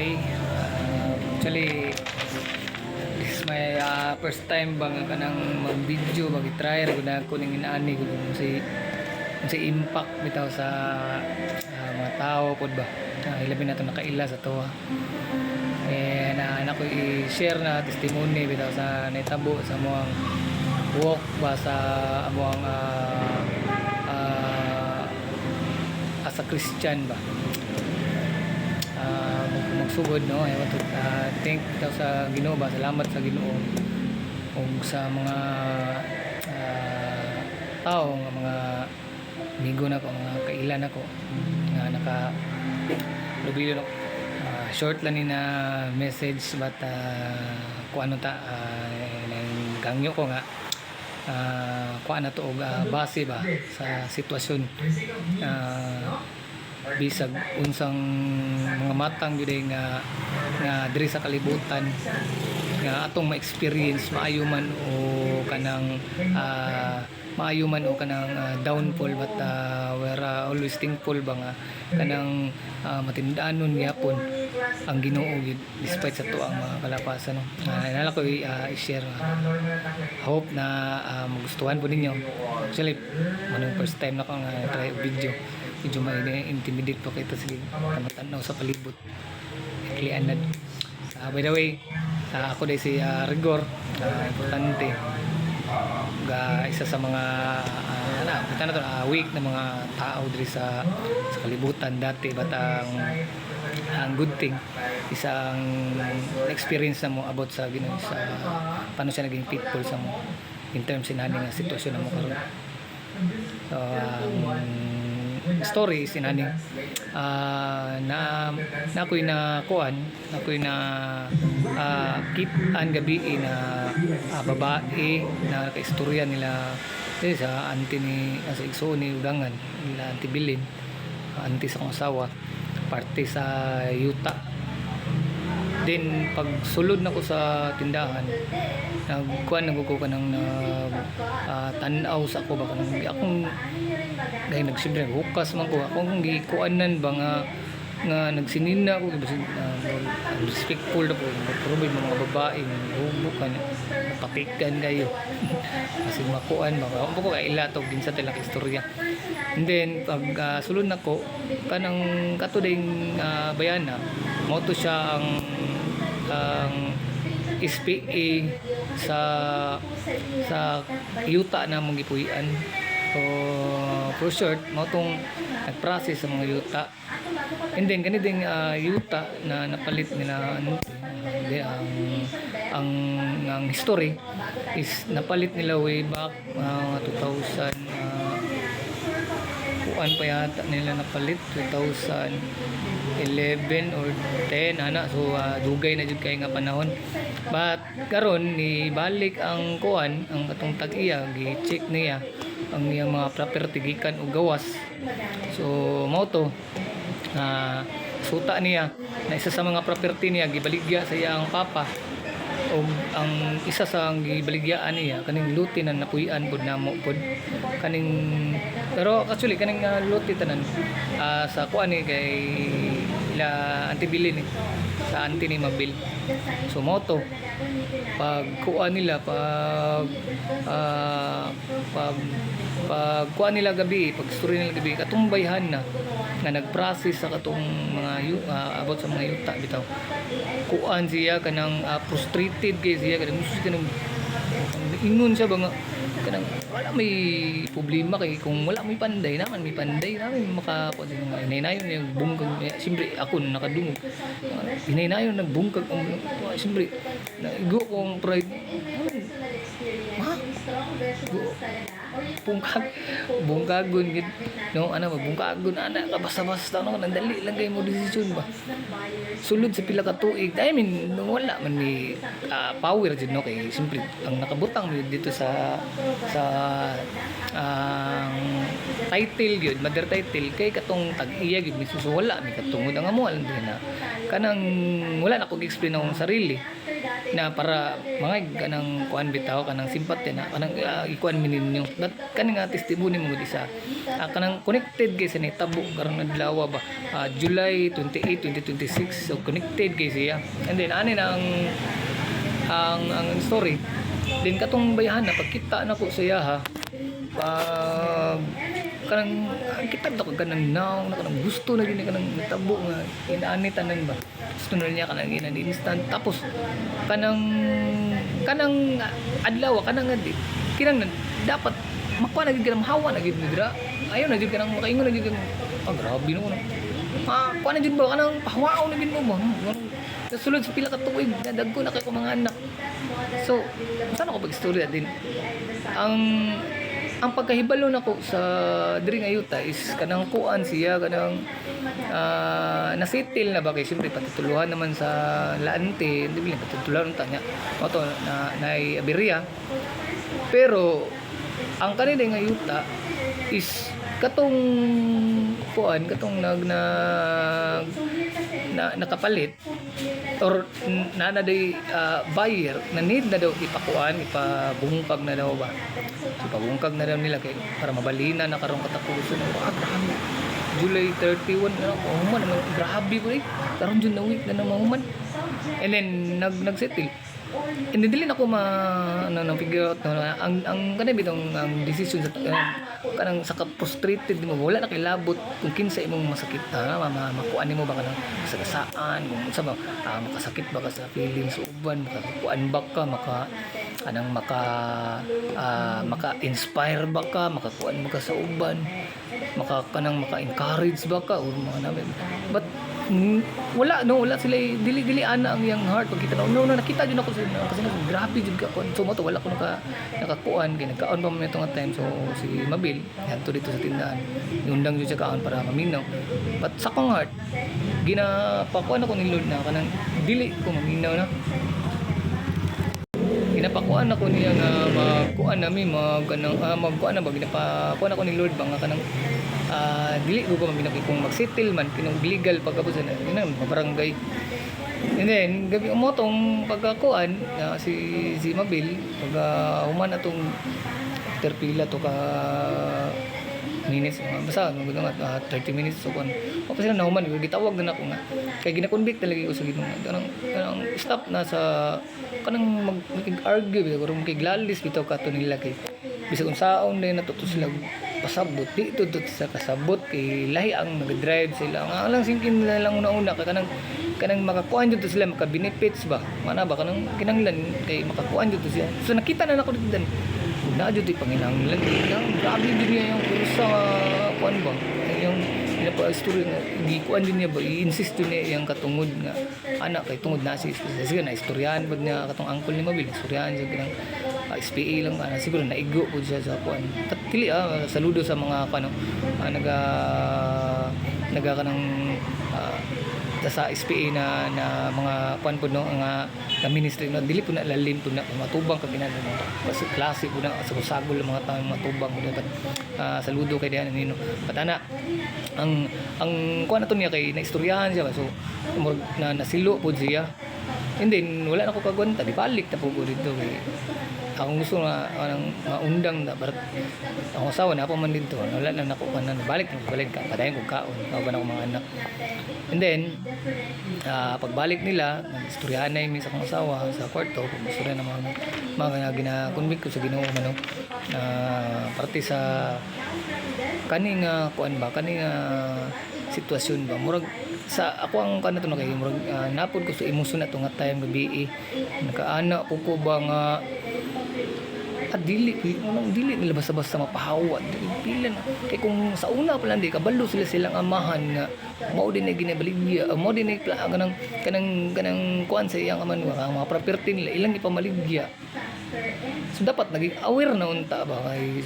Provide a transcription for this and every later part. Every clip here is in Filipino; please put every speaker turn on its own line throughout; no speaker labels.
Hi. Actually, this is my first time bang kanang mag-video, mag-try ko na ko ning inaani ko si impact bitaw sa mga tao pod ba. Ilabi na to nakaila sa to. Nako i-share na testimony bitaw sa naitabo sa moang walk ba sa amoang as a Christian ba. Magsugod no, I want to thank daw sa Ginoo ba, salamat sa Ginoo ug sa mga tao nga mga amigo na ko, mga kailan ako nga naka lubilo no. Short lang ni na message but kung ano ta gangyo ko nga kuan na to og base ba sa sitwasyon bisag unsang mga matang gyud nga diri sa kalibutan nga atong ma-experience maayo man o kanang downfall but we're always thankful ba nga kanang matindanon gyapon ang Ginoo gid despite sa tuang mga kalapasan no. Nala ko i-share. Hope na magustuhan po ninyo. Actually, manong first time na ko nga try video. Medyo ma-intimidate po kayo sige matanaw sa palibot. Klianad. By the way, ako dahil si Rigor, importante. Isa sa mga kita na to weak na mga tao diri sa kalibutan dati but ang good thing isang experience na mo about sa Ginoo sa paano siya naging faithful sa mo in terms inani nga sitwasyon na mo karon. So story is inani na ako'y na kuan ako'y na kitaan gabi na babae na kaistorya nila sa auntie ni sa igsoon ni Udangan nila auntie Bilin, auntie sa kong asawa, parte sa yuta. Then pag sulod na ko sa tindahan nagkuan naguko ka ng tanaw sa ako ba kanang akong dahil nagsimbre hukas man ko akong gikuanan ba nga nagsinina ako respectful na po probably mga babae hubukan patikan kayo kasi makuan baka ko kailatog din sa tilang istorya. And then pag sulod na ko kanang katuding bayana mo to siya ang SPA sa yuta na mong gipuy-an. So for short mo tong nag-process sa mga yuta. And then kaniding yuta na napalit nila ang history is napalit nila way back 2000 kuan pa yata nila napalit 2011 or 10 ana. So dugay na jud kay nga panahon but karon ni balik ang kuan ang katong tag-iya gi-check niya ang iyang mga property gikan og gawas. So mao to suta niya na isa sa mga property niya gibaligya sa iyang papa o ang isa sa gibaligyaan niya kaning luti na napuy-an pod namo pod kaning pero actually kaning luti tanan sa kuan ni kay la auntie Bilin sa auntie ni Mabil. So mo to pag kuan nila pag kuan nila gabi pag story nila gabi katong bayhan na nga nag-process sa katong mga about sa mga yuta bitaw kuan siya kanang frustrated kay siya kanang ingon siya ba nga kanang wala may problema kay kung wala may panday naman makakuha din nga inaynayon yung bungkag siyempre ako nakadungog inaynayon nagbungkag siyempre naigo kong pride bungkagon gid no ana bungkagon ana kabasa-basa no nandali lang kay mo desisyon ba sulod sa pila ka tuig I mean wala man ni power jud no kay simply ang nakabutang dito sa title gyud mother title kay katong tag-iya gyud mismo so wala mi katungod ang amo din na kanang wala na ko gi-explain akong sarili na para mga kanang kuan bitaw kanang simpati na kanang ikuan ninyo that kaning testimony mo gud isa kanang connected kay sa nitabo karon adlaw ba July 28, 2026 so connected kay siya and then ani na ang story din katong bayahan na pagkita na ko sa iya ha pag kanang kita to kanang now na kanang gusto na gini kanang natabo nga inaani tanan ba gusto na niya kanang ina instant tapos kanang adlaw kanang kinang dapat makuha na gid kanang hawa na gid dira ayo na gid kanang makaingon na gid grabe no kuha na gid ba kanang pahawao na gid mo ba sulod sa pila ka tuig nadagko na kay ko mga anak so saan ako pag-istorya din ang pagkahibalo nako sa diri nga yuta is kanang kuan siya kanang nasitil na ba kay siyempre patutuluhan naman sa laante hindi bilin patutuluhan ta nya moto na aberya pero ang kanila nga yuta is katong kuan katong nakapalit or day buyer na need na daw ipabungkag na daw ba so pabungkag na daw nila kay para mabalina na karong katapusan grabe July 31 man grabe ko karon jud na week na mahuman and then nagsettle hindi dili ako figure out ang kanang bitong ang decision sa kanang sa frustrated mo wala na kay labot kung kinsa imong masakit makuan nimo ba kanang sagasaan kung unsa ba makasakit ba ka sa feelings sa uban makakuan ba ka maka-inspire ba ka makakuan mo ka sa uban maka-encourage ba ka or mga namin but wala sila dili ana ang yang heart pag kita nakita jud ako kasi grabe jud ka so mo to wala ko nakakuan kay nagkaon pa mo itong time so si Mabil yanto dito sa tindahan iundang jud siya kaon para maminaw but sa kong heart ginapakuan ako ni Lord na kanang dili ko maminaw na ginapakuan ako niya nga magkuan nami magkuan na ba ginapakuan ako ni Lord ba nga kanang dili ko maminaw kung mag-settle man kinong legal pagkapusan na barangay and then gabi umotong pagkakuan si Mabil pag human atong after pila to ka minutes basta nga 30 minutes so kun pa sila nahuman gitawag na ako nga kay gina-convict talaga ko sa Ginoo kanang stop na sa kanang mag-argue bitaw kay glalis bitaw kato nila kay bisag unsaon din natuto sila pasabot di tudot sa kasabot kay lahi ang nag-drive sila nga lang singkin nila lang una-una kay kanang makakuan jud to sila maka benefits ba mana ba kanang kinanglan kay makakuan jud to siya so nakita na nako dito na jud ti panginahanglan grabe din niya yung kursa kuan ba yung pa story nga gikuan din niya ba i-insist din niya yung katungod nga anak kay tungod na sige na istoryahan bud niya katong uncle ni Mabil istoryahan siya kanang SPA lang siguro naigo po siya sa kuan dili saludo sa mga naga kanang sa SPA na mga kuan po no nga ministry no dili po na lalim po na matubang ka ginadto kasi klase po na sa sagol mga tao matubang po dapat saludo kay diyan nino patana ang kuan nato niya kay naistoryahan siya so na nasilo po siya and then wala na ko kagwanta di balik na po ko dito kay akong gusto nga maundang na barat akong asawa na pa man dito wala na nako kanan balik ka padayon ko kaon ba na ko mga anak and then pagbalik nila nag-istoryahan na yung sa akong asawa sa kwarto istorya na mga gina-convict ko sa Ginoo man na parte sa kaning kuan ba kaning sitwasyon ba murag sa ako ang kanato na kay murag napod ko sa emosyon na to nga time gabi nakaana ko ba nga dili nila basta-basta mapahawa pila na kay kung sa una pa lang di kabalo silang amahan nga mao din ay ginabaligya mao din ay kanang kuan sa iyang aman mga property nila ilang ipamaligya so dapat naging aware na unta ba kay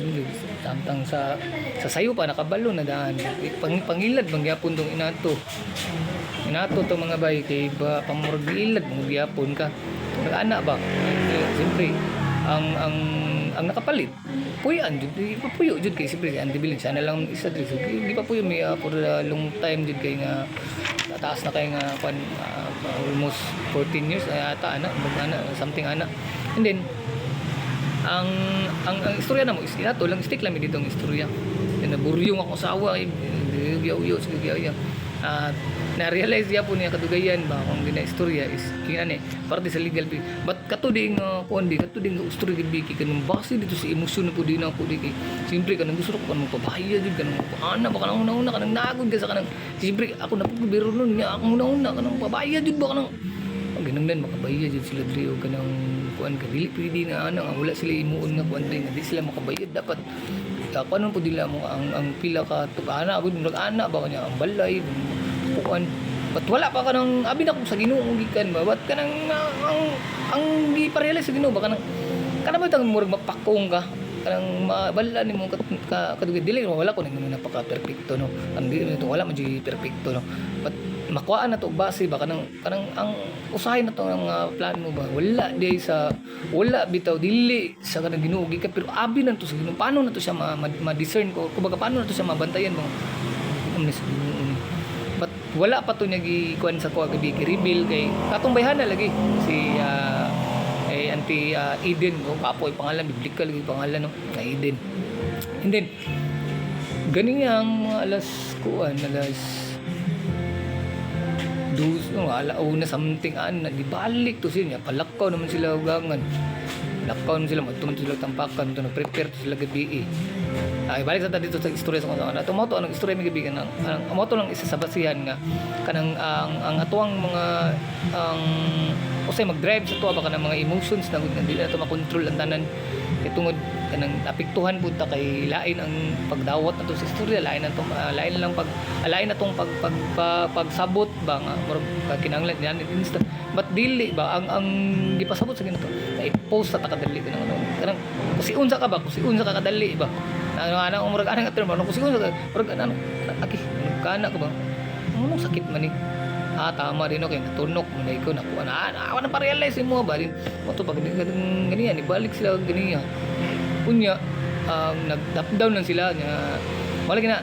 samtang sa sayo pa nakabalo na daan pangilad bang gyapon tong inato to mga bay kay ba pamurag ilad mo gyapon ka nag-ana ba siyempre ang nakapalit puyan jud ipapuyo jud kay siyempre ang dibilin siya na lang isa diri so di pa puyo may for a long time jud kay nga taas na kay nga almost 14 years ay ata something ana. And then ang istorya namo is inato lang stick lang dito ang istorya. Naburyong ako sa awa yaw sige na-realize niya po niya kadugayan ba kung gina istorya is kinane parte sa legal fee but katuding kundi katuding istorya gid biki kanang base dito sa emosyon po din ako di kay siyempre kanang gusto ko kanang papahaya jud kanang ana ba kanang una kanang nagod ka sa kanang siyempre ako na pud biro nun niya ako una kanang papahaya jud ba kanang ginanglan makabayad jud sila diri og kanang kuan ka dili pwede na ana wala sila imuon nga kuan nga di sila makabayad dapat kanon po dila mo ang pila ka tugana gud nag-ana ba kanya ang balay kuan but wala pa kanang abi na ko sa Ginoo gikan ba but kanang ang giparealize sa Ginoo ba kanang ba tang murag mapakong ka kanang mabala nimo kadugay dili wala ko nang napaka perfecto no ang dili to wala man di perfecto no but makuhaan na to base ba kanang ang usahay na to ang plano ba wala wala bitaw dili sa kanang Ginoo gikan pero abi na to sa Ginoo paano na to siya ma-discern ko kumbaga paano na to siya mabantayan mo but wala pa to niya gikuan sa ko gabi reveal kay katong bayhana lagi si Auntie Eden o kapoy pangalan biblical yung pangalan no na Eden and then ganing ang mga alas alauna something di balik to siya palakaw naman sila ugangan lakaw naman sila magtuman sila tampakan to prepare to sila gabi ay balik sa dito sa istorya sa kanang tumoto ang istorya may gabi kanang ang moto lang isa sa basihan nga kanang ang atuang mga ang usay mag-drive sa tuwa ba kanang mga emotions na hindi na to makontrol ang tanan kay tungod kanang apektuhan pud ta kay lain ang pagdawat nato sa istorya lain lang pagsabot ba nga murag kinahanglan yan instant but dili ba ang gipasabot sa ginto kay post sa takadali kanang kusiunsa ka kadali ba ana murag ana nga term kusiunsa ka murag ano aki kana ka ba anong sakit man ni tama din okay natunok mo na ikaw nakuha na ako na pa-realize mo ba din mo to pag ganyan ibalik sila ganyan kunya nag-down lang sila niya wala gina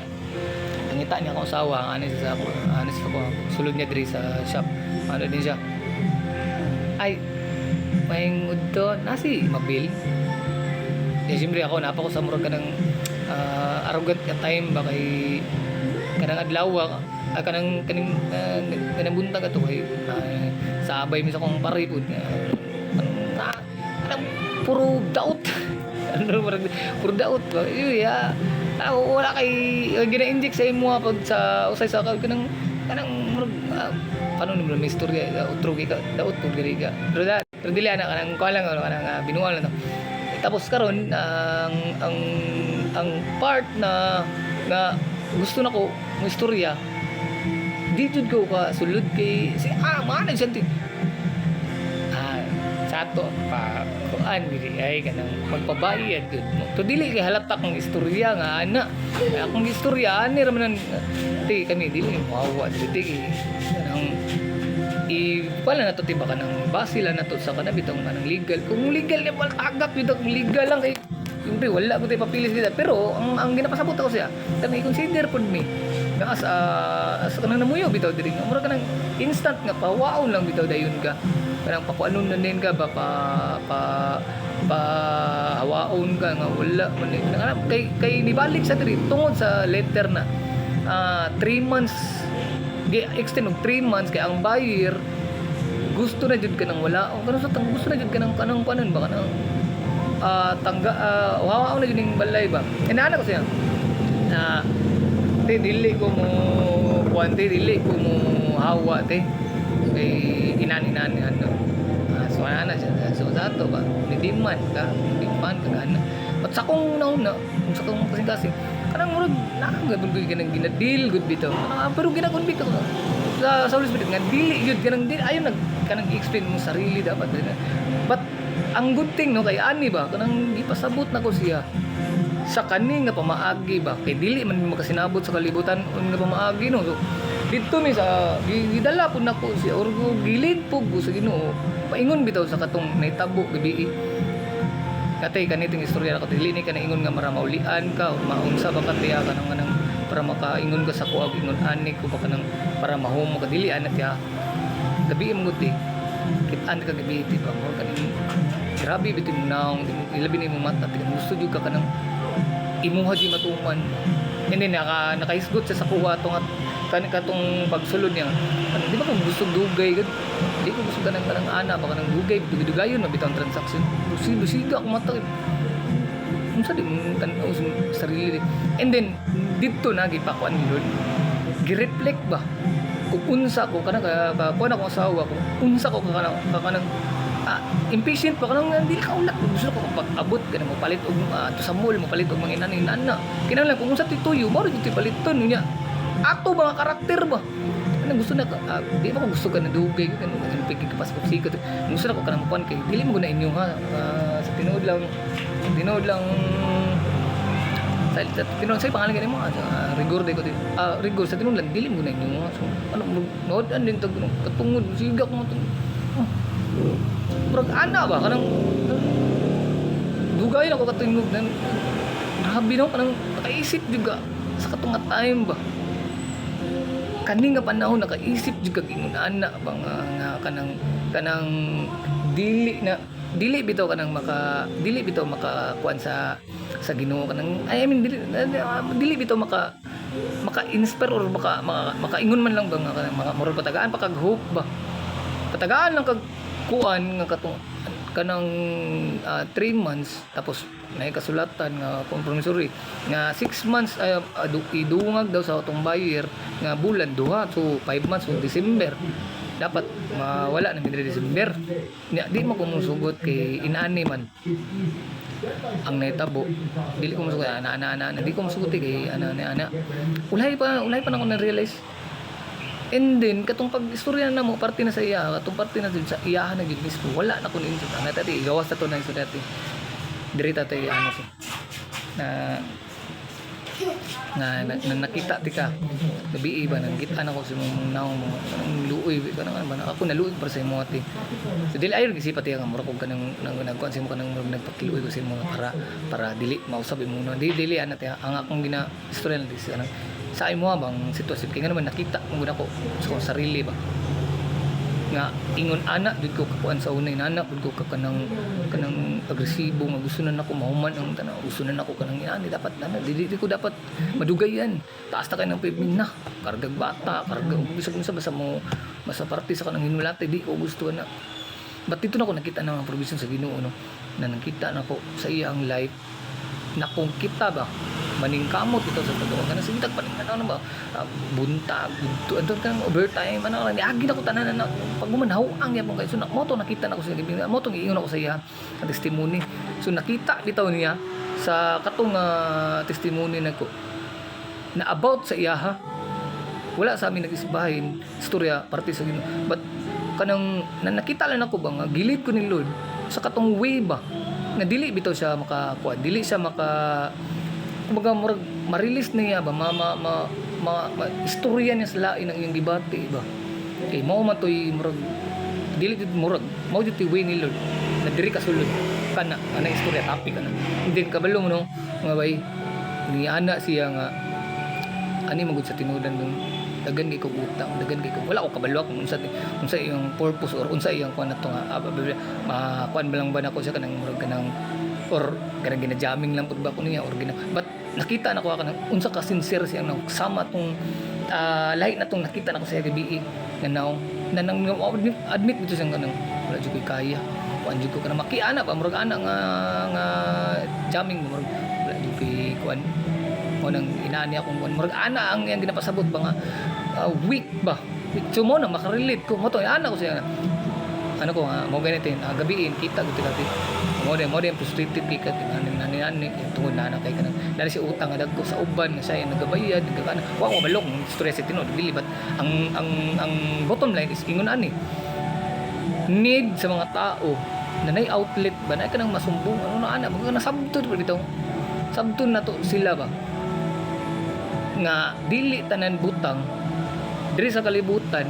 nangita niya akong asawa anis sa ako sulod niya diri sa shop ano din siya ay may ngudto nasi mabil siyempre ako napa ko sa murag kanang arrogant ka time ba kay kanang adlaw kanang buntag ato kay sabay mi sa kong pare pud puro doubt puro doubt ba wala kay gina-inject sa imo pag sa usay sa kanang paano nimo may istorya utro kay ka daot pud diri ka pero dili ana kanang kuan lang kanang binual na to tapos karon ang part na gusto nako mo istorya dito ko ka sulod kay si manay santi sato pa kuan dili ay kanang magpabayad gud mo to dili kay halata kong istorya nga ana akong istorya ani ra man ti kami dili mawa dili kanang pala na to tiba kanang base lang na to sa kanang bitong kanang legal kung legal ni wala tagap dito kung legal lang kay siyempre wala ko tayo papilis dito pero ang ginapasabot ako siya kami i-consider po me nga as kanang namuyo bitaw diri nga mura kanang instant nga pawaon lang bitaw dayon ka kanang pakuanon na din ka ba pa hawaon ka nga wala man kay nibalik sa diri tungod sa letter na 3 months extend og 3 months kay ang buyer gusto na jud ka nang wala o kanang gusto na jud ka nang kanang panon ba kanang wawaw na yun yung balay ba inaana ko siya dili ko mo hawa kay inani so ana siya so dato ba nidiman ka gana at sa kong nauna sa kong kasing kanang murag nakagabon ko kanang ginadil good bitaw pero ginakonbik ko sa ulis bitaw nga dili yun kanang ayon kanang i-explain mo sarili dapat but ang good thing no kay ani ba kanang gipasabot nako siya sa kani nga pamaagi ba kay dili man makasinabot sa kalibutan nga pamaagi no so dito mi sa gidala pud nako siya or gilid pug sa Ginoo paingon bitaw sa katong naitabo gabi katay kaniting istorya nako dili ni kanang ingon nga maramaulian ka o maunsa ba katiya kanang para makaingon ka sa kuag ingon ani ko baka nang para mahumo ka dili anak ya gabi mo guti kitaan ka gabi ti ba mo kaning grabe bitin mo naong ilabi na imong mata tigan gusto jud ka kanang imuha di matuman hindi nakaisgot sa kuha tong at katong pagsulod niya di ba kung gusto dugay gud di ko gusto kanang ana baka nang dugay dugayon na bitang transaction busiga ako mata unsa di mo tan-aw sa sarili and then dito na gipakuan ni Lord gi-reflect ba kung unsa ko kanang kuan ako asawa ko unsa ko kanang impatient pa kanang dili ka ulat gusto ko pag-abot ka na mo palit og to sa mall mo palit og mga inana kinahanglan kung unsa tituyo mo rin ti paliton niya ato mga karakter ba kanang gusto na di ba ko gusto ka na dugay ka kanang pagkikapas ko sikot gusto na ko kanang kuan kay dili mo guna inyo ha sa tinuod lang sa tinuod sa pangalan ganimo rigor de ko rigor sa tinuod lang dili mo guna inyo so ano nood andin tag katungod siga ko mo murag ana ba kanang dugay na ko katunog nan grabe no kanang nakaisip juga sa katunga time ba kani nga panahon nakaisip juga ingon ana ba nga kanang dili bitaw maka kuan sa Ginoo kanang I mean dili bitaw maka inspire or maka ingon man lang ba nga kanang mga murag patagaan pa kag hope ba patagaan lang kag kuan nga katong kanang 3 months tapos may kasulatan nga compromissory nga 6 months idungag daw sa atong buyer nga bulan duha so 5 months so December dapat mawala na midre December di mo kumusugot kay inani man ang naitabo dili ko masugot ana di ko masugot kay ana ulay pa nako na realize. And then katong pag-istorya na mo parte na sa iya katong parte na sa iyahan na gid mismo wala na kun inso ana tati gawas ta to na iso dati diri ta tay ano so na nakita ti ka gabi iba nang kita na ko sa mong naong mo luoy kanang ano ako naluoy para sa imo ati so dili ayon kasi pati nga mura ko kanang nagkuan sa imo kanang nagpakiluoy ko sa imo para dili mausab imo no dili ana ti ang akong gina istorya na dis kanang sa imo bang sitwasyon kay nga naman nakita mo na ko sa sarili ba nga ingon ana dud ko kakuan sa unay nana dud ko kanang agresibo nga gusto na nako mahuman ang tanaw gusto na nako kanang ani dapat dili ko dapat madugayan taas ta kay ng pipin na kargag bata karga bisag unsa basta mo basta parte sa kanang hinulate di ko gusto na but dito na ko nakita ng provision sa Ginoo no na nakita na ko sa iyang life na kung kita ba maningkamot ito sa totoo kana sige tag paning ano ba buntag adto kang overtime ano ni agi na ko tanan na pag gumanhaw ang yapon kay so mo to nakita na ko sa gabi mo to giingon ako sa iya ang testimony so nakita bitaw niya sa katong testimony nako na about sa iya ha wala sa amin nag-isbahin istorya parte sa Ginoo but kanang nakita lang ako ba nga gilid ko ni Lord sa katong way ba nga dili bitaw siya makakuha dili siya maka kumbaga murag ma-release niya ba istorya niya sa lain ng iyong gibati ba kay mao man toy murag dili jud murag mao jud ti way ni Lord na diri ka sulod kana ana istorya topic kana hindi kabalo mo no mga bay ni ana siya nga ani magud sa tinudan ng dagan kay ko utang dagan kay ko wala ko kabalo kung unsa iyang purpose or unsa iyang kuan nato nga kuan ba lang ba nako siya kanang murag kanang or kanang gina-jamming lang pud ba ko niya or but nakita na ko kanang unsa ka sincere siya nang sama tong lahi na tong nakita na ko sa gabi nga now na nang admit dito siya kanang wala jud ko kaya kuan jud ko kanang makiana pa murag ana nga jamming murag wala jud ko kuan mo nang inaani akong kuan murag ana ang yang ginapasabot ba nga week ba so mo na makarelate ko mo to ana ko siya ano ko nga mo ganito gabiin kita gud dati mo dem frustrated kay ka ani tungod na kay kanang dali si utang nga dagko sa uban nga siya nagabayad kana wa ko balok stress tinod dili but ang bottom line is ingon ani need sa mga tao na nay outlet ba na kanang masumbong ano na ana mga nasabtod pa bitaw sabton na to sila ba nga dili tanan butang diri sa kalibutan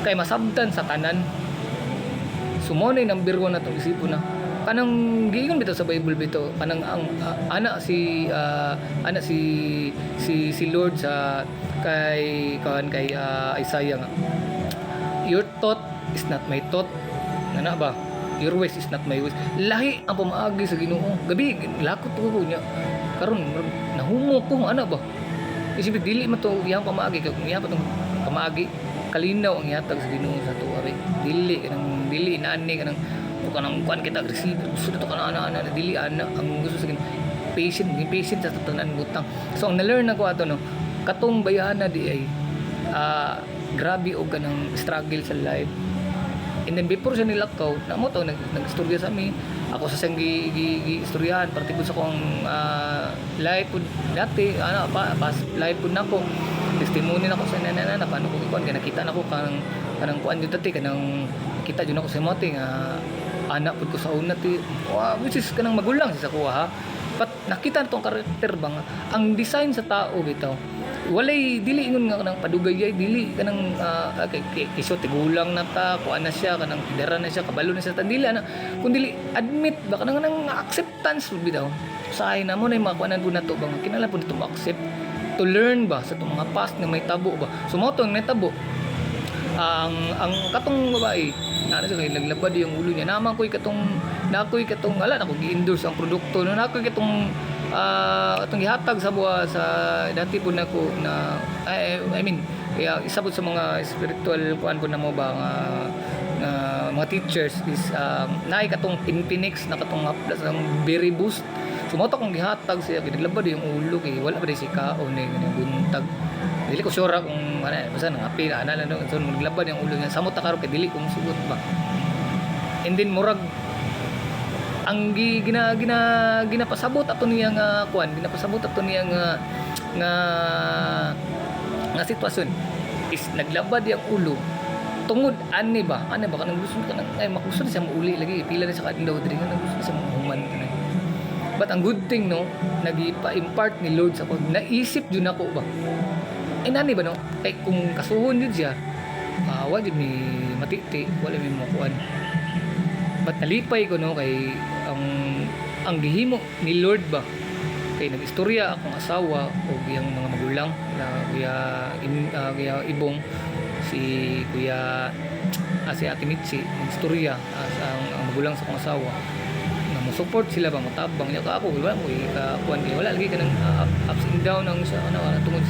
kay masabtan sa tanan sumonay number 1 na to isipon na kanang giingon bitaw sa Bible bitaw kanang ang ana si Lord sa kay Isaiah nga, your thought is not my thought, nga ba, your ways is not my ways. Lahi ang pamaagi sa Ginoo. Gabi lakot ko niya karon nahungo ko ana ba, isip dili man to iyang pamaagi kay iya pa tong pamaagi kalinaw ang ihatag sa Ginoo sa tuwa be, dili inaani kanang kanang kuan kita aggressive gusto to kana ana dili ana ang gusto sa Ginoo patient sa tanan butang. So ang na-learn nako ato no, katong bayana di ay grabe og kanang struggle sa life. And then before siya nilakaw, namo to nag-istorya sa amin. Ako sa siyang gi-istoryahan parte ko sa kong life pud dati pas life pud nako. Testimony nako sa nanana paano ko kuan kay nakita nako kanang kuan jud dati kanang kita jud nako sa mote nga anak pud ko sa una ti which is kanang magulang sa kuha ha. But nakita tong karakter bang ang design sa tao bitaw walay dili ingon nga kanang padugay dili kanang kay iso tigulang na ta kuan na siya kanang pidara na siya kabalo na siya tandila na kun dili admit ba kanang acceptance pud bitaw say na mo na makuanan pud nato bang kinala pud nito accept to learn ba sa itong mga past nga may tabo ba sumoto ang may tabo ang katong babae na siya kay laglabad yung ulo niya naman ko'y katong wala na ko gi-endorse ang produkto no nakoy katong atong gihatag sa buwa sa dati po nako na I mean kaya isa po sa mga spiritual kuan po na mo ba nga mga teachers is naay katong Infinix na katong haplas ang berry boost sumoto kong gihatag siya gidaglabad yung ulo kay wala pa si kaon ni buntag dili ko sure kung basta nangapi ana lang so maglabad yung ulo niya samot ta karon kay dili kong sugot ba and then murag ang ginapasabot ato niya nga kuan ginapasabot ato niya nga sitwasyon is naglabad yang ulo tungod ani ba kanang gusto ka nang ay magusto siya mauli lagi pila na sa kadlaw diri nga gusto siya mahuman kanay but ang good thing no nagipa-impart ni Lord sa ko naisip jud nako ba ay nani ba no kay kung kasuhon jud siya wa jud mi matiti wala mi makuan but nalipay ko no kay ang gihimo ni Lord ba kay nag-istorya akong asawa o yung mga magulang na kuya Ibong si kuya si Ate Mitzi nag-istorya ang magulang sa akong asawa na mo-support sila ba matabang niya ako wala mo ikakuan kay wala lagi ka ng ups and down ang sa tungod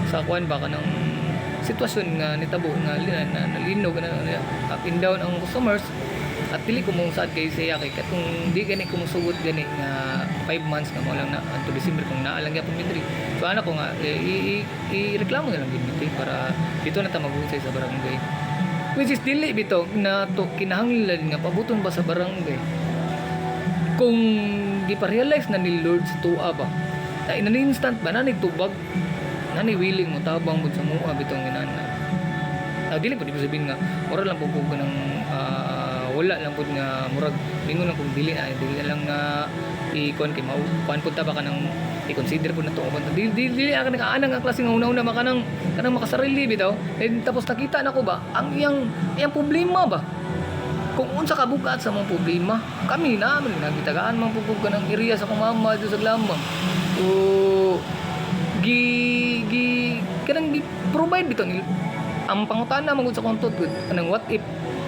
sa kuan ba ka ng sitwasyon nga nitabo nga nalinog na up and down ang customers at dili ko mong sad kay siya kay katong di gani ko musugot gani nga 5 months nga mo lang na until December kung naalang gyapon midri so ana ko nga i-reklamo na lang gid para dito na ta maghusay sa barangay which is dili bitaw na to kinahanglan nga pabuton ba sa barangay kung gipa-realize na ni Lord sa tuwa ba na in an instant ba nanig tubag nani willing mo tabang mo sa mua bitaw ginana dili ko di sabihin nga ora lang po ng wala lang pud nga murag lingon lang kung dili lang nga i-kon kay maupan pud ta ba kanang i-consider pud nato kung dili ka nakaanang ang klase nga una-una kanang makasarili bitaw and tapos nakita nako ba ang iyang problema ba kung unsa ka bugat sa mong problema kami naman nagitagaan man pud kanang area sa kumama sa Glambang o kanang provide bitaw ang pangutana magud sa kontot kanang what if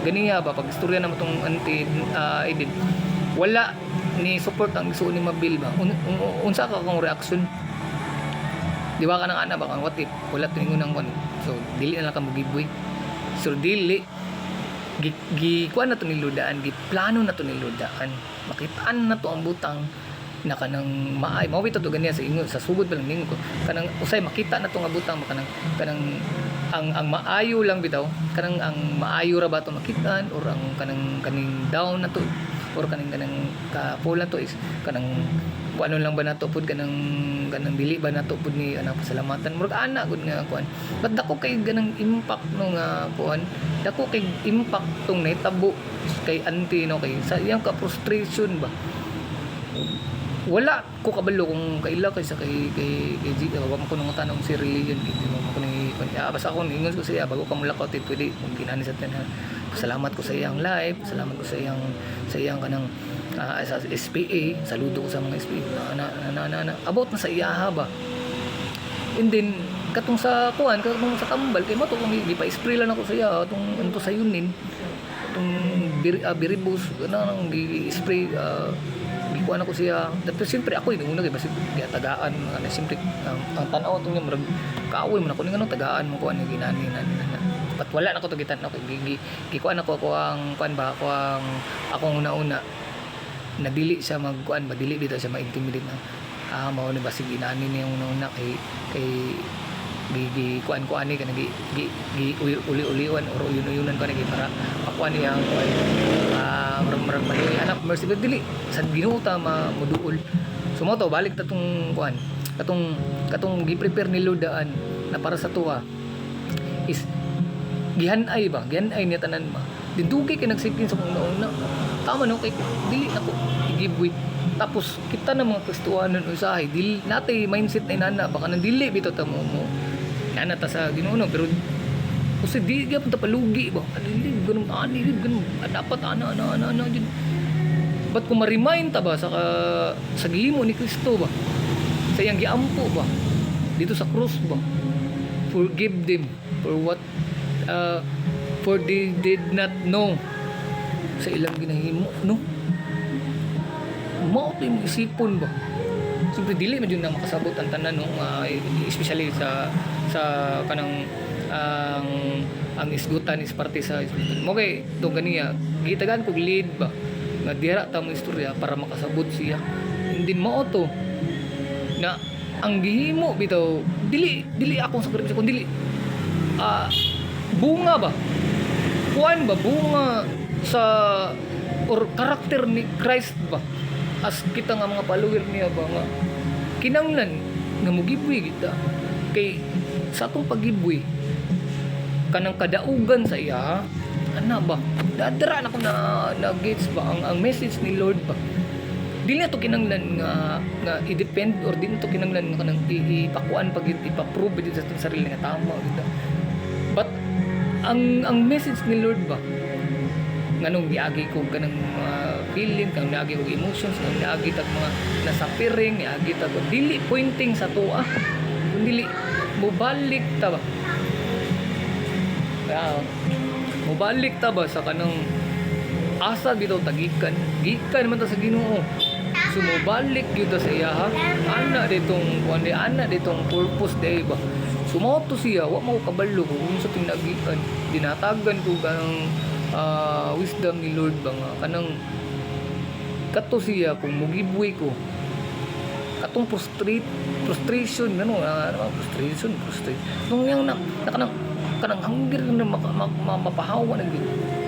ganiya ba pag istorya na mo tong edit wala ni support ang gusto ni mabil ba unsa ka kung reaction di ba ka nang ana ba kang what if wala tingon nang kon so dili na lang ka mo giveaway so dili kuan na to ni Ludaan plano na to ni Ludaan makitaan na to ang butang na kanang maay mao bitaw to ganiya sa ingon sa sugod pa lang ningon ko kanang usay makita na to nga butang kanang ang maayo lang bitaw kanang ang maayo ra ba to makitaan or ang kaning down na to or kanang kapula to is kanang kuan lang ba nato pud kanang dili ba nato pud ni anang pasalamatan murag ana gud nga kuan but dako kay ganang impact no nga kuan dako kay impact tong nahitabo kay auntie no kay sa iyang ka frustration ba wala ko kabalo kung kaila kay sa kay wa man ko nang tanong si religion di mo ko ni basta ako ingon ko siya bago ka mulakaw pwede kung kinani sa tanan salamat ko sa iyang life salamat ko sa iyang kanang sa SPA, saludo ko sa mga SPA about na sa iyaha ba. And then katong sa kuan, katong sa tambal kay mato kung gipa-spray lang ako sa iya atong anto sa yunin atong biribus nang gi-spray gikuan ako siya. Pero siyempre ako una kay basi tagaan ana siyempre ang tan-aw tong murag kaaway man ako ning anong tagaan mo kuan ginani pat wala na ko to gitan ako gikuan ako ang kuan ba ako ang akong una-una na dili siya magkuan ba dili dito siya ma-intimidate na mao ni basig inani niya una kay kuan ni kana uli-uliwan or uyun-uyunan ko ni para makuan niya ang kuan marag may anak mercy dili sa Ginoo ta maduol sumoto balik ta tong kuan katong gi-prepare ni Lord daan na para sa tuwa is gihanay niya tanan ba dindugi kay nagsipin sa una tama no kay dili nako i-giveaway tapos kita na mga Kristiyanon usahay dili natay mindset na inana baka nang dili bitaw ta mo nana ta sa Ginoo pero kasi di gyapon ta palugi ba dili ganun ganun dapat ana jud ba't ko ma-remind ta ba sa gihimo ni Kristo ba sa iyang giampo ba dito sa cross ba forgive them for they did not know sa ilang ginahimo no mao to yung isipon ba siyempre dili man yun na makasabot ang tanan no especially sa kanang ang isgutan is parte sa isgutan mo kay itong ganiya gitagan kog lead ba nga dira ta mo istorya para makasabot siya hindi mao to na ang gihimo bitaw dili akong sakripisyo kun dili bunga ba kuan ba bunga sa or karakter ni Christ ba as kita nga mga follower niya ba nga kinanglan nga mogibuy kita kay sa atong paggibuy kanang kadaugan sa iya ana ba dadara na ko na gets ba ang message ni Lord ba dili na to kinanglan nga i-depend or dili to kinanglan nga kanang ipakuan pag ipa-prove dito sa atong sarili nga tama kita but ang message ni Lord ba nganong giagi ko kanang feeling kanang giagi ko emotions kanang giagi tag mga nasapiring giagi tag dili pointing sa tuwa kundi mobalik ta ba mobalik ta ba sa kanang asa bitaw tagikan gikan man ta sa Ginoo so mobalik gyud ta sa iya ha ana ditong purpose day ba sumoto siya wa mo kabalo kung sa tinagikan dinatagan ko kanang wisdom ni Lord ba nga kanang kato siya kung mugibuy ko katong frustration frustration nung yang kanang hunger na mapahawa na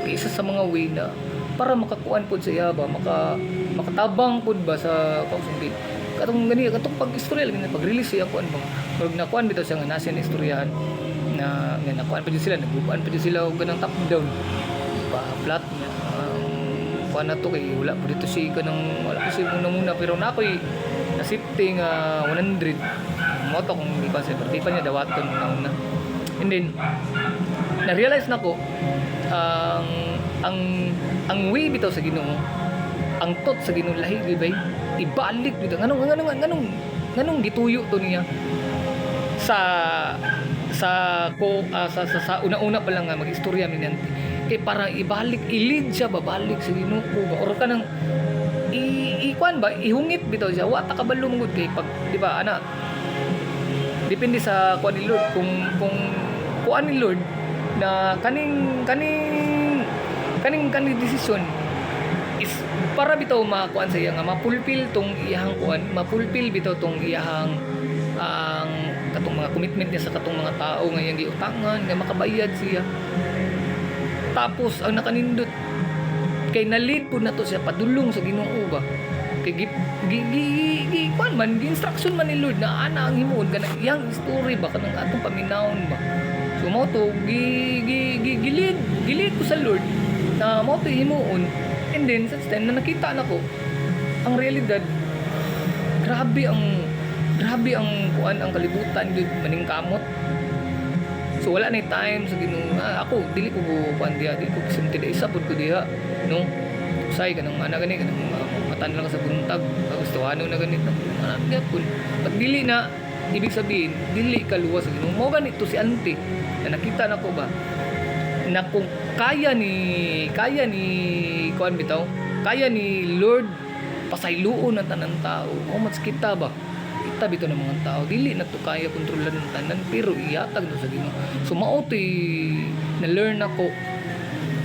isa sa mga way na para makakuan pod sa iya ba makatabang pod ba sa kausundi katong gani katong pag-istorya lagi pag-release siya kuan ba pag nakuan bitaw siya nga nasin istoryahan na nga nakuan pa sila nagubuan pa sila og ganang top down pa flat niya kuan na to kay wala po dito si kanang wala po si muna pero na ako'y nasipting 100 mo to kung di pa niya dawaton una and then na-realize na ko ang way bitaw sa Ginoo ang tot sa Ginoo lahi gibay ibalik bitaw nganong gituyo to niya sa una-una pa lang nga mag-istorya minanti kay para ibalik ilid siya babalik sa Ginoo ba or kanang ikuan ba ihungit bitaw siya wa ta kabalo mangud kay pag di ba ana depende sa kuan ni Lord kung kuan ni Lord na kaning desisyon is para bitaw makuan sa iya nga mapulpil tong iyahang kuan mapulpil bitaw tong iyahang ang katong mga commitment niya sa katong mga tao nga iyang giutangan nga makabayad siya tapos ang nakanindot kay na-lead po na to siya padulong sa Ginoo ba kay kuan man gi-instruction man ni Lord na ana ang himuon kana iyang story ba kanang atong paminawon ba so mo to gilid ko sa Lord na mo to himuon and then sa time na nakita na ko ang realidad grabe ang kuan ang kalibutan jud maning kamot so wala na time sa Ginoo ako dili ko kuan diha dili ko sinti isa pud ko diha no usay ka ng ana gani kanang matan lang sa buntag gusto ano na ganito ana gyapon pag dili na ibig sabihin dili ka luwas sa Ginoo mo ganito si auntie na nakita nako ba na kung kaya ni kuan bitaw kaya ni Lord pasayloon ang tanan tao o mas kita ba kita bitaw ng mga tao dili na to kaya kontrolan ng tanan pero ihatag na sa Ginoo so mao na learn ako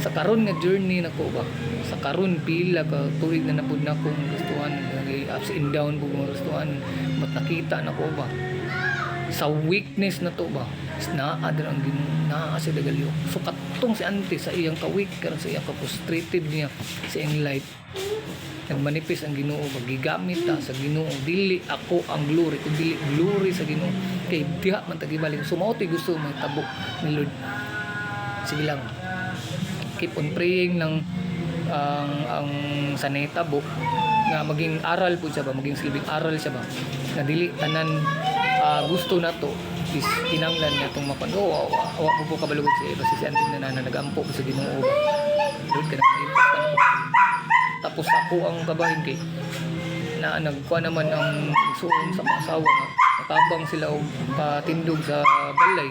sa karon nga journey nako ba sa karon pila ka tuig na napud nako gustuhan ups and down po mga gustuhan but nakita nako ba sa weakness na to ba naa ang naa sa dagalyo so katong si auntie sa iyang ka-weak karon sa iyang ka-frustrated niya sa iyang life nagmanifest ang Ginoo magigamit ta sa Ginoo dili ako ang glory kun dili glory sa Ginoo kay diha man tagibalik so mao ti gusto may tabo ni Lord sige lang keep on praying ng ang saneta book nga maging aral po siya ba maging silbing aral siya ba na dili tanan gusto na to is kinanglan na itong mapagawa awa po kabalugod siya basta si auntie na nagampo sa Ginoo ba Lord ka na ma-impact na po tapos ako ang kabahin kay na nagkuha naman ang suon sa mga asawa nga natabang sila og patindog sa balay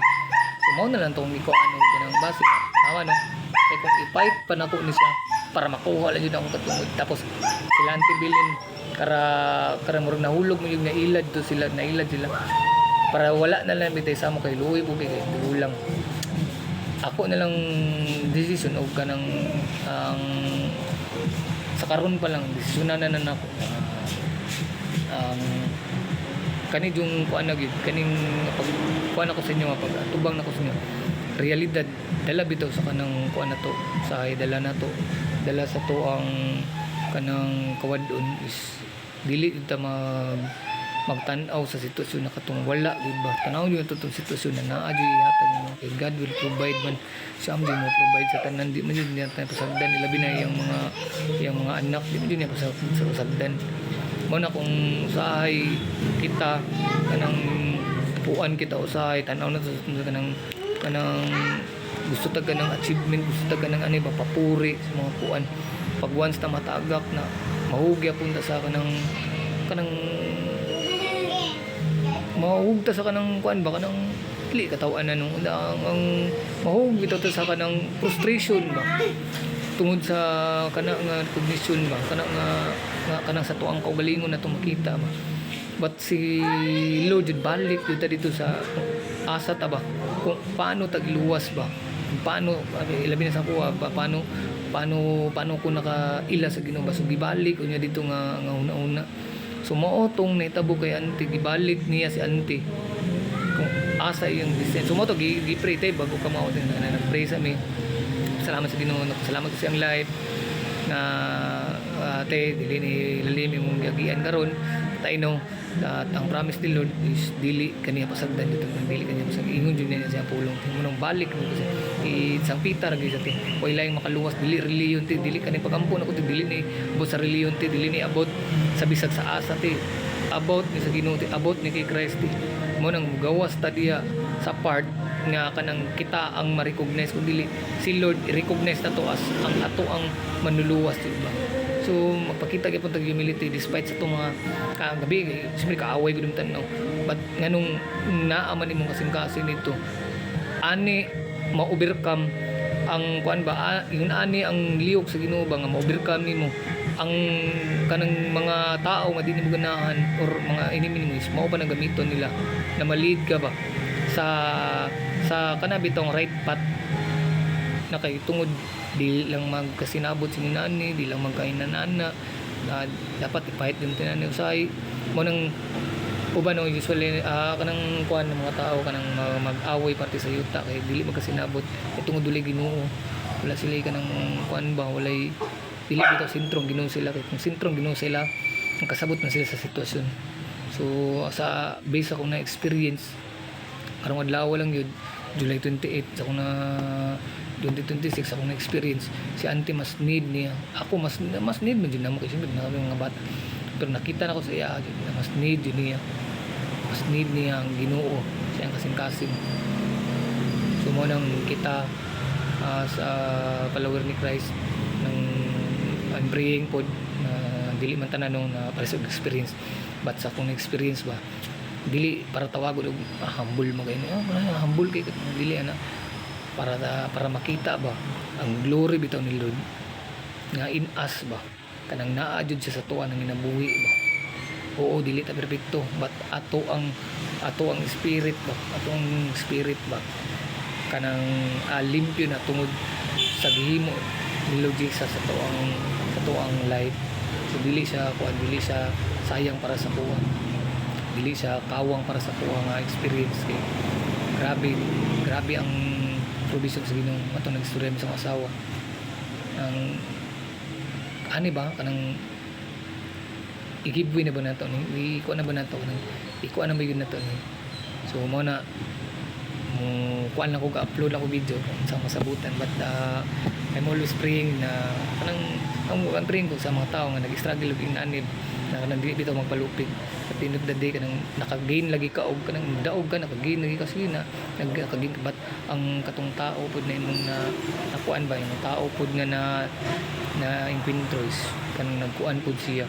so mao na lang itong iko ano ganang base tama no kaya kung i-fight pa na ko ni siya para makuha lang yun akong katungod tapos sila auntie bilin kara murag nahulog mo yung nailad to sila nailad sila para wala na lang bitay sa mo kay luoy po kay ulang ako na lang decision og kanang sa karon pa lang desisyonan na nako kani yung kuan na gid kaning pag kuan ako sa inyo pag tubang nako sa inyo realidad dala bitaw sa kanang kuan na to sa dala na to dala sa to ang kanang kawadon is dili ta magtan-aw sa sitwasyon na katong wala di ba tanaw niyo to sitwasyon na naa di hatag mo kay God will provide man siya mo provide sa tanan di man yun niya pasagdan nila binay yung mga anak di niya pasagdan mo na kung usahay kita kanang puan kita usahay tanaw na sa kanang gusto ta kanang achievement gusto ta kanang ano ba papuri sa mga puan pag once na matagak na mahugya punta sa kanang mahugta sa kanang kuan ba kanang dili katawan na nung ang mahug bitaw ta sa kanang frustration ba tungod sa kanang recognition ba kanang sa tuang kaugalingon na makita ba but si Lord jud balik jud ta dito sa asa ta ba kung paano tagluwas ba kung paano ilabi na sa kuha ba paano ko nakaila sa Ginoo ba so gibalik unya dito nga una so mao tong naitabo kay auntie gibalik niya si auntie kung asa iyang descent so mo to gi-pray tay bago ka mao din na nag-pray sa mi salamat sa Ginoo salamat sa iyang life na ate dili ni lalim imong giagian karon tay no at ang promise ni Lord is dili kaniya pasagdan dito dili kaniya pasag ingon jud niya siya pulong munong balik mo kasi Sang Peter gyud sa ti way laing makaluwas dili reliyon ti dili kani pagampon ako ti dili ni abot sa reliyon ti dili ni abot sa bisag sa asa ti about ni sa Ginoo ti abot ni kay Christ ti mo nang gawas ta diya sa part nga kanang kita ang ma-recognize kun dili si Lord i-recognize nato as ang ato ang manluluwas di ba so magpakita gyud tag humility despite sa to mga gabi siyempre kaaway gud tanaw but nganong naaman imong kasing-kasing nito ani ma-overcome ang kuan ba yun ani ang liyok sa Ginoo ba nga ma-overcome nimo ang kanang mga tao nga di nimo ganahan or mga enemy mo mao pa nang gamiton nila na ma-lead ka ba sa kana bitong right path na kay tungod di lang magkasinabot si nani di lang magkainanana dapat ipahit din tinani usay mo nang uban no usually kanang kuan ng mga tao kanang mag-away parte sa yuta kay dili magkasinabot tungod duli Ginoo wala sila kanang kuan ba walay dili bitaw sentrong Ginoo sila kay kung sentrong Ginoo sila ang kasabot na sila sa sitwasyon so sa base ako na experience karong adlaw lang yun July 28 ako na 2026 ako na experience si auntie mas need niya ako mas need man din namo kasi siyempre mga bata pero nakita na ko sa iya na mas need yun niya ang Ginoo siyang kasing-kasing so mo nang kita sa follower ni Christ ng and praying po dili man tanan nung na para sa experience, but sa akong experience ba dili para tawagon og humble magay humble kay dili ana para makita ba ang glory bitaw ni Lord nga in us ba kanang naa jud siya sa tuwa nang ginabuhi ba. Oo, dili ta perpekto, but ato ang spirit ba, atong spirit ba kanang limpyo na tungod sa gihimo ni Lord Jesus sa tuang life. So dili siya sayang para sa kuha, dili siya kawang para sa kuha nga experience kay grabe ang provision sa Ginoo. Atong nagstorya sa asawa ang ani ba kanang i-giveaway na ba nato ni ikuha na ba nato kanang ikuha na ba yun nato ni. So mo na mo kuan lang ko ga-upload lang ko video sa masabutan, but I'm always praying na kanang praying ko sa mga tao nga nag-struggle og inanib na kanang dili bitaw magpalupig at the end of the day kanang naka-gain lagi ka og kanang daog ka naka-gain lagi ka sige na nagka-gain, but ang katong tao pud na imong nakuan ba yung tao pud nga na encuentros kanang nagkuan pud siya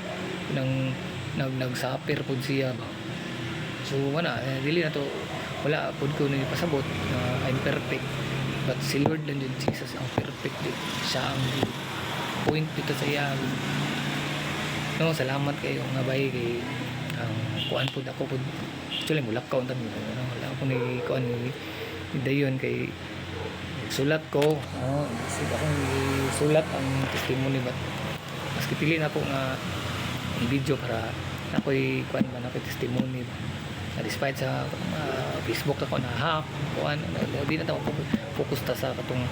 nang nagsuffer pud siya ba. So wala dili na to, wala pud ko ni pasabot na I'm perfect, but si Lord lang din Jesus ang perfect din. Siya ang point dito sa iya. No, salamat kayo nga bay kay ang kuan pud ako pud actually mulakaw tan wala ako ni kuan ni dayon kay sulat ko akong sulat ang testimony, but maski pili na ako nga video para ako'y kuan ba na testimony ba. Despite sa Facebook ako na hack kuan di na ta focus ta sa katong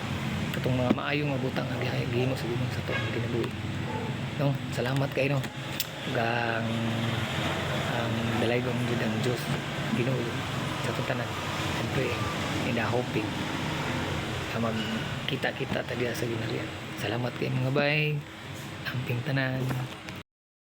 mga maayong mabutang nga gihimo sa Ginoo sa tuong kinabuhi. No, salamat kayo no. Gang ang dalaygon jud ang Dios Ginoo sa tanan. Siyempre hoping sa magkita-kita ta diha sa ginarian. Salamat kay mga bay. Amping tanan.